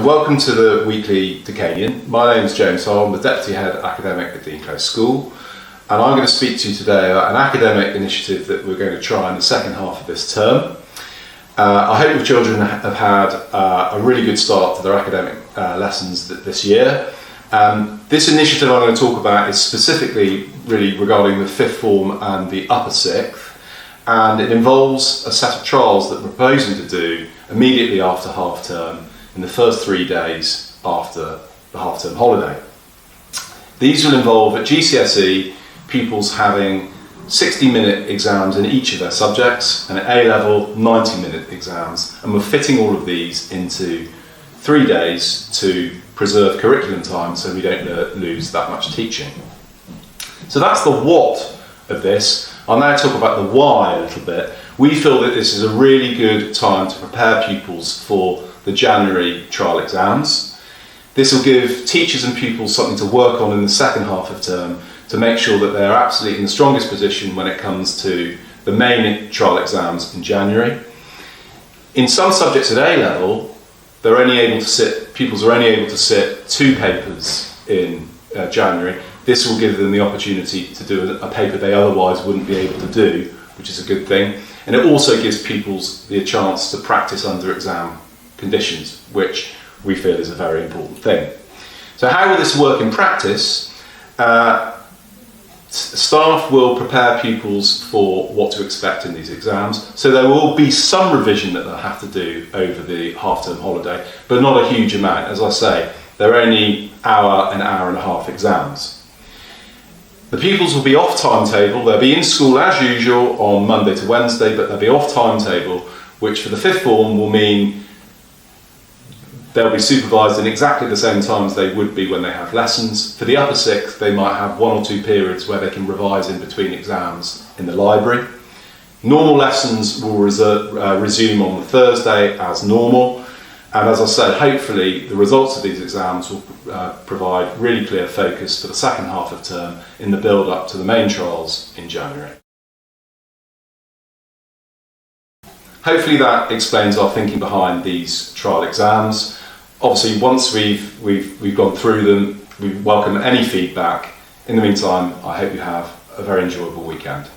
Welcome to the weekly Decanian. My name is James Hall. I'm the Deputy Head Academic at Dean Close School, and I'm going to speak to you today about an academic initiative that we're going to try in the second half of this term. I hope your children have had a really good start to their academic lessons this year. This initiative I'm going to talk about is specifically really regarding the fifth form and the upper sixth, and it involves a set of trials that we're proposing to do immediately after half term in the first 3 days after the half term holiday. These will involve at GCSE pupils having 60-minute exams in each of their subjects, and at A-level 90-minute exams, and we're fitting all of these into 3 days to preserve curriculum time so we don't lose that much teaching. So that's the what of this. I'll now talk about the why a little bit. We feel that this is a really good time to prepare pupils for the January trial exams. This will give teachers and pupils something to work on in the second half of term to make sure that they're absolutely in the strongest position when it comes to the main trial exams in January. In some subjects at A-level, pupils are only able to sit 2 papers in January. This will give them the opportunity to do a paper they otherwise wouldn't be able to do, which is a good thing. And it also gives pupils the chance to practice under exam conditions, which we feel is a very important thing. So how will this work in practice? Staff will prepare pupils for what to expect in these exams. So there will be some revision that they'll have to do over the half-term holiday, but not a huge amount. As I say, they're only hour and a half exams. The pupils will be off timetable. They'll be in school as usual on Monday to Wednesday, but they'll be off timetable, which for the fifth form will mean they'll be supervised in exactly the same times they would be when they have lessons. For the upper sixth, they might have 1 or 2 periods where they can revise in between exams in the library. Normal lessons will resume on the Thursday as normal. And as I said, hopefully the results of these exams will provide really clear focus for the second half of term in the build-up to the main trials in January. Hopefully that explains our thinking behind these trial exams. Obviously, once we've gone through them, we welcome any feedback. In the meantime, I hope you have a very enjoyable weekend.